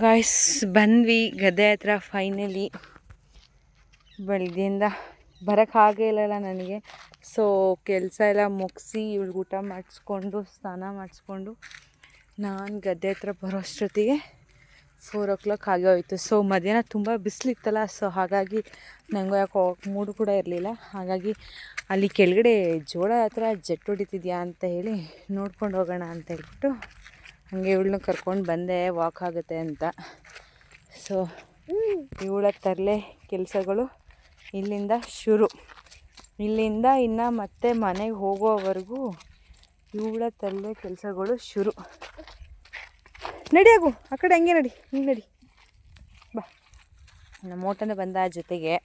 Guys ಬಂದ್ವಿ ಗದ್ದೆ ಹತ್ರ ಫೈನಲಿ. ಬೆಳಗ್ಗೆಯಿಂದ ಬರೋಕ್ಕಾಗೇ ಇಲ್ಲಲ್ಲ ನನಗೆ. ಸೊ ಕೆಲಸ ಎಲ್ಲ ಮುಗಿಸಿ ಇವಳಿಗೆ ಊಟ ಮಾಡಿಸ್ಕೊಂಡು ಸ್ನಾನ ಮಾಡಿಸ್ಕೊಂಡು ನಾನು ಗದ್ದೆ ಹತ್ರ ಬರೋ ಅಷ್ಟೊತ್ತಿಗೆ 4 o'clock ಆಗೇ ಹೋಯಿತು. ಸೊ ಮಧ್ಯಾಹ್ನ ತುಂಬ ಬಿಸಿಲಿತ್ತಲ್ಲ, ಸೊ ಹಾಗಾಗಿ ನನಗೂ ಯಾಕೋ ಮೂಡು ಕೂಡ ಇರಲಿಲ್ಲ. ಹಾಗಾಗಿ ಅಲ್ಲಿ ಕೆಳಗಡೆ ಜೋಳ ಹತ್ರ ಜೆಟ್ ಹೊಡಿತಿದ್ಯಾ ಅಂತ ಹೇಳಿ ನೋಡ್ಕೊಂಡು ಹೋಗೋಣ ಅಂತ ಹೇಳ್ಬಿಟ್ಟು ಹಾಗೆ ಇವಳನ್ನ ಕರ್ಕೊಂಡು ಬಂದೆ, ವಾಕ್ ಆಗುತ್ತೆ ಅಂತ. ಸೊ ಇವಳ ತರಲೆ ಕೆಲಸಗಳು ಇಲ್ಲಿಂದ ಶುರು. ಇಲ್ಲಿಂದ ಇನ್ನು ಮತ್ತೆ ಮನೆಗೆ ಹೋಗೋವರೆಗೂ ಇವಳ ತರಲೆ ಕೆಲಸಗಳು ಶುರು. ನಡಿಯಾಗು ಆ ಕಡೆ, ಹಂಗೆ ನಡಿ, ಹಿಂಗೆ ನಡಿ ಬಾ. ನಮ್ಮ ಓಟನೇ ಬಂದ ಜೊತೆಗೆ.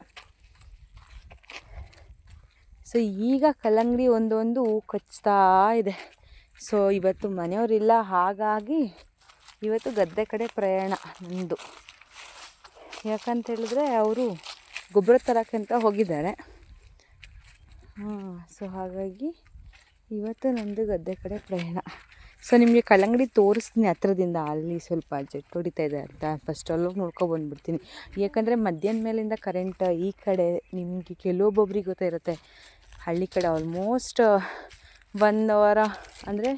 ಸೊ ಈಗ ಕಲ್ಲಂಗಡಿ ಒಂದೊಂದು ಕಚ್ತಾ ಇದೆ. ಸೊ ಇವತ್ತು ಮನೆಯವರಿಲ್ಲ, ಹಾಗಾಗಿ ಇವತ್ತು ಗದ್ದೆ ಕಡೆ ಪ್ರಯಾಣ ನಂದು. ಯಾಕಂತ ಹೇಳಿದ್ರೆ ಅವರು ಗೊಬ್ಬರ ತರೋಕ್ಕಂತ ಹೋಗಿದ್ದಾರೆ. ಸೊ ಹಾಗಾಗಿ ಇವತ್ತು ನಂದು ಗದ್ದೆ ಕಡೆ ಪ್ರಯಾಣ. ಸೊ ನಿಮಗೆ ಕಲ್ಲಂಗಡಿ ತೋರಿಸ್ತೀನಿ ಹತ್ರದಿಂದ. ಅಲ್ಲಿ ಸ್ವಲ್ಪ ಜೆಟ್ ಹೊಡಿತಾ ಇದೆ ಅಂತ ಫಸ್ಟ್ ಅಲ್ಲೋಗಿ ನೋಡ್ಕೊಬಂದ್ಬಿಡ್ತೀನಿ. ಯಾಕಂದರೆ ಮಧ್ಯಾಹ್ನ ಮೇಲಿಂದ ಕರೆಂಟ್ ಈ ಕಡೆ ನಿಮಗೆ ಕೆಲವೊಬ್ಬೊಬ್ರಿಗೆ ಗೊತ್ತಿರುತ್ತೆ. ಹಳ್ಳಿ ಕಡೆ ಆಲ್ಮೋಸ್ಟ್ 1 hour ಅಂದರೆ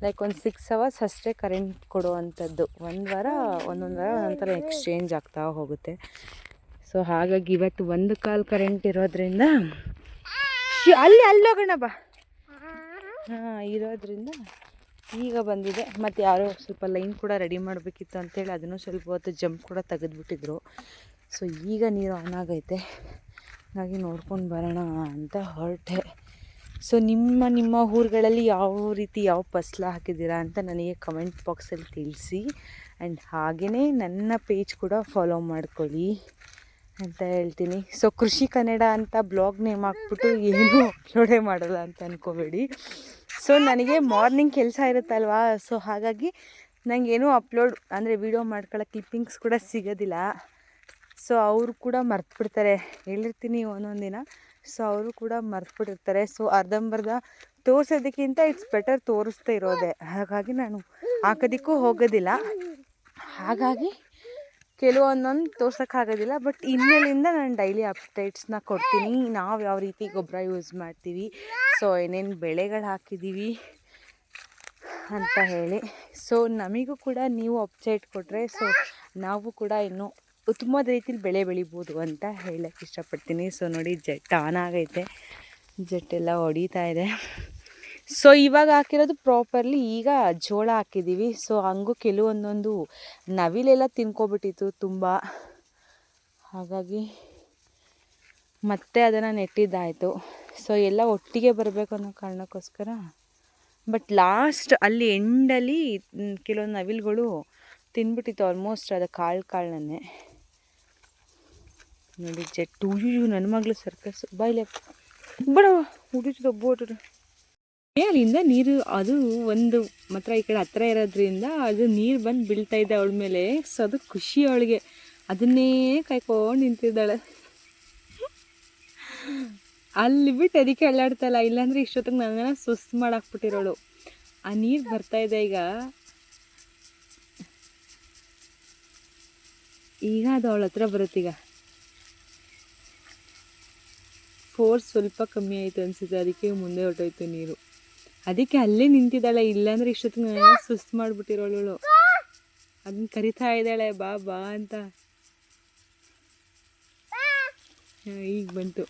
ಲೈಕ್ ಒಂದು 6 hours ಅಷ್ಟೇ ಕರೆಂಟ್ ಕೊಡುವಂಥದ್ದು. ಒಂದೊಂದು ವಾರ ಒಂದೊಂಥರ ಎಕ್ಸ್ಚೇಂಜ್ ಆಗ್ತಾ ಹೋಗುತ್ತೆ. ಸೊ ಹಾಗಾಗಿ ಇವತ್ತು 1 ಕಾಲು ಕರೆಂಟ್ ಇರೋದ್ರಿಂದ ಅಲ್ಲೋಗೋಣ ಬಾ. ಇರೋದ್ರಿಂದ ಈಗ ಬಂದಿದೆ. ಮತ್ತು ಯಾರೋ ಸ್ವಲ್ಪ ಲೈನ್ ಕೂಡ ರೆಡಿ ಮಾಡಬೇಕಿತ್ತು ಅಂತೇಳಿ ಅದನ್ನು ಸ್ವಲ್ಪ ಹೊತ್ತು ಜಂಪ್ ಕೂಡ ತೆಗೆದುಬಿಟ್ಟಿದ್ರು. ಸೊ ಈಗ ನೀರು ಆನ್ ಆಗೈತೆ, ಹಾಗಾಗಿ ನೋಡ್ಕೊಂಡು ಬರೋಣ ಅಂತ ಹೊರಟೆ. ಸೊ ನಿಮ್ಮ ಊರುಗಳಲ್ಲಿ ಯಾವ ಫಸಲು ಹಾಕಿದ್ದೀರಾ ಅಂತ ನನಗೆ ಕಮೆಂಟ್ ಬಾಕ್ಸಲ್ಲಿ ತಿಳಿಸಿ. ಆ್ಯಂಡ್ ಹಾಗೆಯೇ ನನ್ನ ಪೇಜ್ ಕೂಡ ಫಾಲೋ ಮಾಡ್ಕೊಳ್ಳಿ ಅಂತ ಹೇಳ್ತೀನಿ. ಸೊ ಕೃಷಿ ಕನ್ನಡ ಅಂತ ಬ್ಲಾಗ್ ನೇಮ್ ಹಾಕ್ಬಿಟ್ಟು ಏನೂ ಅಪ್ಲೋಡೇ ಮಾಡೋಲ್ಲ ಅಂತ ಅಂದ್ಕೋಬೇಡಿ. ಸೊ ನನಗೆ ಮಾರ್ನಿಂಗ್ ಕೆಲಸ ಇರುತ್ತಲ್ವಾ, ಸೊ ಹಾಗಾಗಿ ನನಗೇನೂ ಅಪ್ಲೋಡ್ ಅಂದರೆ ವೀಡಿಯೋ ಮಾಡ್ಕೊಳ್ಳೋ ಕ್ಲಿಪ್ಪಿಂಗ್ಸ್ ಕೂಡ ಸಿಗೋದಿಲ್ಲ. ಸೊ ಅವರು ಕೂಡ ಮರ್ತುಬಿಡ್ತಾರೆ, ಹೇಳಿರ್ತೀನಿ ಒಂದೊಂದು ದಿನ. ಸೊ ಅವರು ಕೂಡ ಮರ್ತುಬಿಟ್ಟಿರ್ತಾರೆ. ಸೊ ಅರ್ಧಂಬರ್ಧ ತೋರಿಸೋದಕ್ಕಿಂತ ಇಟ್ಸ್ ಬೆಟರ್ ತೋರಿಸ್ತಾ ಇರೋದೆ. ಹಾಗಾಗಿ ನಾನು ಹಾಕೋದಕ್ಕೂ ಹೋಗೋದಿಲ್ಲ. ಹಾಗಾಗಿ ಕೆಲವೊಂದೊಂದು ತೋರ್ಸೋಕ್ಕಾಗೋದಿಲ್ಲ. ಬಟ್ ಇನ್ಮೇಲಿಂದ ನಾನು ಡೈಲಿ ಅಪ್ಡೇಟ್ಸ್ನ ಕೊಡ್ತೀನಿ. ನಾವು ಯಾವ ರೀತಿ ಗೊಬ್ಬರ ಯೂಸ್ ಮಾಡ್ತೀವಿ, ಸೊ ಏನೇನು ಬೆಳೆಗಳು ಹಾಕಿದ್ದೀವಿ ಅಂತ ಹೇಳಿ. ಸೊ ನಮಗೂ ಕೂಡ ನೀವು ಅಪ್ಡೇಟ್ ಕೊಟ್ಟರೆ ಸೊ ನಾವು ಕೂಡ ಇನ್ನೂ ಉತ್ತಮವಾದ ರೀತಿಲಿ ಬೆಳೆ ಬೆಳಿಬೋದು ಅಂತ ಹೇಳಕ್ಕೆ ಇಷ್ಟಪಡ್ತೀನಿ. ಸೊ ನೋಡಿ ಜೆಟ್ ಆನ್ ಆಗೈತೆ, ಜೆಟ್ಟೆಲ್ಲ ಹೊಡಿತಾ ಇದೆ. ಸೊ ಇವಾಗ ಹಾಕಿರೋದು ಪ್ರಾಪರ್ಲಿ ಈಗ ಜೋಳ ಹಾಕಿದ್ದೀವಿ. ಸೊ ಹಂಗೂ ಕೆಲವೊಂದೊಂದು ನವಿಲೆಲ್ಲ ತಿನ್ಕೊಬಿಟ್ಟಿತ್ತು ತುಂಬ, ಹಾಗಾಗಿ ಮತ್ತೆ ಅದನ್ನು ನೆಟ್ಟಿದ್ದಾಯಿತು. ಸೊ ಎಲ್ಲ ಒಟ್ಟಿಗೆ ಬರಬೇಕು ಅನ್ನೋ ಕಾರಣಕ್ಕೋಸ್ಕರ. ಬಟ್ ಲಾಸ್ಟ್ ಅಲ್ಲಿ ಎಂಡಲ್ಲಿ ಕೆಲವೊಂದು ನವಿಲುಗಳು ತಿನ್ಬಿಟ್ಟಿತ್ತು ಆಲ್ಮೋಸ್ಟ್ ಅದು ಕಾಳನ್ನೇ. ನೋಡಿ ಜೆಟ್ಟು ನನ್ನ ಮಗಳು ಸರ್ಕಸ್ ಬಾಯಿಲೆ ಬಡ ಹುಡುಗಿದ ಬೋಟು. ಅಲ್ಲಿಂದ ನೀರು ಅದು ಒಂದು ಮಾತ್ರ ಈ ಕಡೆ ಹತ್ರ ಇರೋದ್ರಿಂದ ಅದು ನೀರು ಬಂದು ಬೀಳ್ತಾ ಇದೆ ಅವಳ ಮೇಲೆ. ಸೊ ಅದು ಖುಷಿ ಅವಳಿಗೆ, ಅದನ್ನೇ ಕಾಯ್ಕೊಂಡು ನಿಂತಿದ್ದಾಳೆ. ಅಲ್ಲಿ ಬಿಟ್ಟು ಅದಕ್ಕೆ ಅಳ್ಳಾಡ್ತಲ್ಲ, ಇಲ್ಲಾಂದರೆ ಇಷ್ಟೊತ್ತಿಗೆ ನನ್ನ ಸುಸ್ತು ಮಾಡಾಕ್ಬಿಟ್ಟಿರೋಳು. ಆ ನೀರು ಬರ್ತಾ ಇದೆ ಈಗ ಅದು ಅವಳ ಹತ್ರ ಬರುತ್ತೀಗ. ಫೋರ್ಸ್ ಸ್ವಲ್ಪ ಕಮ್ಮಿ ಆಯಿತು ಅನಿಸುತ್ತೆ, ಅದಕ್ಕೆ ಮುಂದೆ ಹೊರಟೋಯ್ತು ನೀರು. ಅದಕ್ಕೆ ಅಲ್ಲೇ ನಿಂತಿದ್ದಾಳೆ, ಇಲ್ಲಾಂದರೆ ಇಷ್ಟೊತ್ತಿಗೆ ನನ್ನ ಸುಸ್ತು ಮಾಡಿಬಿಟ್ಟಿರೋಳು. ಅದನ್ನ ಕರಿತಾ ಇದ್ದಾಳೆ ಬಾ ಬಾ ಅಂತ. ಈಗ ಬಂತು.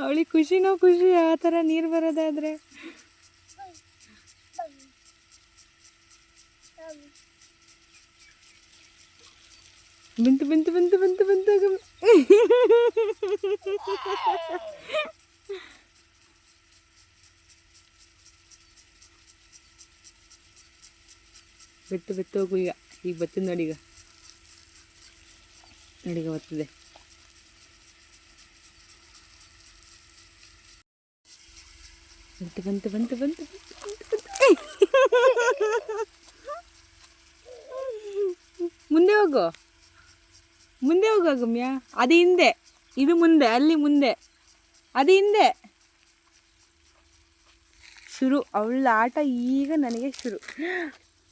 ಅವಳಿಗೆ ಖುಷಿನೋ ಖುಷಿ ಆ ಥರ ನೀರು ಬರೋದಾದರೆ. ಬಂತು ಬಂತು ಬಂತು ಬಂತು ಬಂತು ಬೆತ್ತು ಹೋಗು. ಈಗ ಬರ್ತದೆ ನೋಡೀಗ ಬರ್ತದೆ. ಬಂತು ಬಂತು ಬಂತು ಬಂತು ಮುಂದೆ ಹೋಗು, ಮುಂದೆ ಹೋಗು ಗಮ್ಯ. ಅದು ಹಿಂದೆ, ಇದು ಮುಂದೆ, ಅಲ್ಲಿ ಮುಂದೆ, ಅದು ಹಿಂದೆ. ಸೊ ಶುರು. ಅವಳ ಆಟ ಈಗ ನನಗೆ ಶುರು.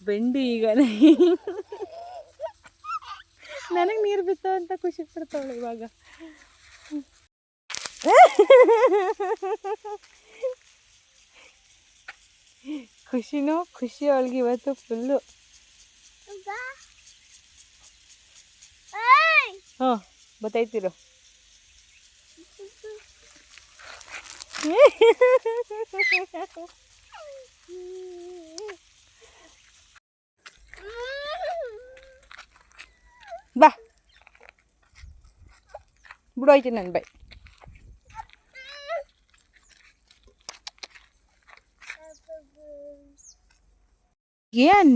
ಬೆಂಡು ಈಗ ನನಗೆ ನೀರು ಬಿತ್ತೋ ಅಂತ ಖುಷಿ ಪಡ್ತಾವಳು ಇವಾಗ. ಖುಷಿನೂ ಖುಷಿ ಅವಳಿಗೆ ಇವತ್ತು ಫುಲ್ಲು. ಹಾಂ ಗೊತ್ತಾಯ್ತಿರು. ಬಾ ಬಿಡೋಯ್ತೀನಿ ನನ್ನ ಬೈ.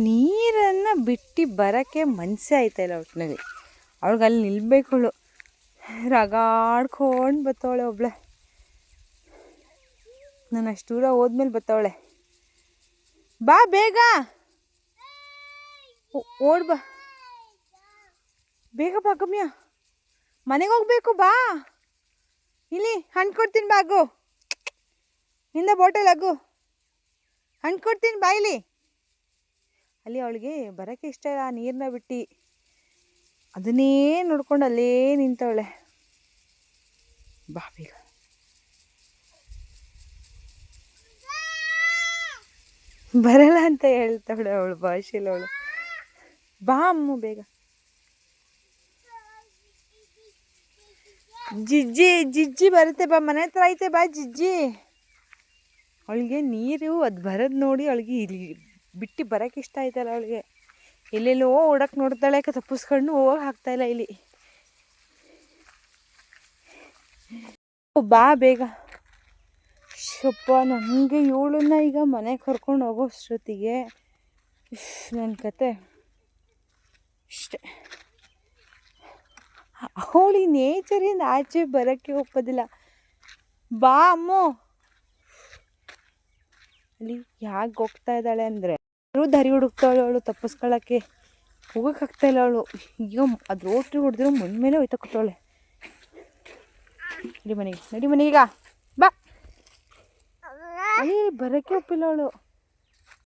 ನೀರನ್ನು ಬಿಟ್ಟು ಬರೋಕ್ಕೆ ಮನಸ್ಸೇ ಆಯ್ತಾಯಿಲ್ಲ ಒಟ್ಟಿನಲ್ಲಿ. ಅವಳಿಗೆ ಅಲ್ಲಿ ನಿಲ್ಬೇಕಳು. ರಗಾಡ್ಕೊಂಡು ಬತ್ತವಳೆ ಒಬ್ಳೆ. ನಾನು ಅಷ್ಟು ದೂರ ಹೋದ್ಮೇಲೆ ಬತ್ತವಳೆ. ಬಾ ಬೇಗ ಓಡ್ ಬಾ, ಬೇಗ ಬಾ ಗಮ್ಯ, ಮನೆಗೆ ಹೋಗ್ಬೇಕು ಬಾ. ಇಲ್ಲಿ ಹಣ್ಣು ಕೊಡ್ತೀನಿ ಬಾಗು, ಇಂದ ಬಾಟಲ್ ಆಗು, ಹಣ್ಣು ಕೊಡ್ತೀನಿ ಬಾ. ಇಲ್ಲಿ ಅಲ್ಲಿ ಅವಳಿಗೆ ಬರೋಕ್ಕೆ ಇಷ್ಟ ಇಲ್ಲ ನೀರನ್ನ ಬಿಟ್ಟು. ಅದನ್ನೇ ನೋಡ್ಕೊಂಡು ಅಲ್ಲೇ ನಿಂತವಳೆ. ಬಾ ಬೇಗ. ಬರಲ್ಲ ಅಂತ ಹೇಳ್ತಾವಳೆ ಅವಳು ಭಾಷೆಯಲ್ಲಿ. ಅವಳು ಬಾ ಅಮ್ಮ ಬೇಗ. ಜಿಜ್ಜಿ ಜಿಜ್ಜಿ ಬರುತ್ತೆ ಬಾ, ಮನೆ ಹತ್ರ ಐತೆ ಬಾ ಜಿಜ್ಜಿ. ಅವಳಿಗೆ ನೀರು ಅದು ಬರೋದು ನೋಡಿ ಅವಳಿಗೆ ಇಲ್ಲಿ ಬಿಟ್ಟು ಬರೋಕ್ಕೆ ಇಷ್ಟ ಆಯ್ತಲ್ಲ ಅವಳಿಗೆ. ಎಲ್ಲೆಲ್ಲೋ ಓಡಕ್ಕೆ ನೋಡ್ತಾಳೆ, ತಪ್ಪಿಸ್ಕೊಂಡು ಹೋಗಕ್ಕೆ ಆಗ್ತಾಯಿಲ್ಲ ಇಲ್ಲಿ. ಬಾ ಬೇಗ. ಶಪ್ಪ ನನಗೆ ಇವಳನ್ನ ಈಗ ಮನೆಗೆ ಕರ್ಕೊಂಡು ಹೋಗೋ ಅಷ್ಟೊತ್ತಿಗೆ ನನ್ನ ಕತೆ ಇಷ್ಟೆ. ಅವಳಿಗೆ ನೇಚರಿಂದ ಆಚೆ ಬರೋಕ್ಕೆ ಒಪ್ಪೋದಿಲ್ಲ. ಬಾ ಅಮ್ಮು. ಅಲ್ಲಿ ಯಾಕೆ ಹೋಗ್ತಾ ಇದ್ದಾಳೆ ಅಂದರೆ ದಾರಿ ಹುಡುಕ್ತಾವಳೆ ಅವಳು ತಪ್ಪಿಸ್ಕೊಳ್ಳೋಕ್ಕೆ. ಹೋಗೋಕ್ಕಾಗ್ತಾಯಿಲ್ಲ ಅವಳು. ಈಗ ಅದು ರೋಟ್ರಿ ಹೊಡೆದ್ರು ಮಣ್ಣು ಮೇಲೆ ಹೋಯ್ತಾ ಕೂತವಳೆ. ನಡಿ ಮನೆಗೆ, ನಡಿ ಮನೆಗೀಗ ಬಾ. ಅಲ್ಲಿ ಬರೋಕ್ಕೆ ಒಪ್ಪಿಲ್ಲ ಅವಳು.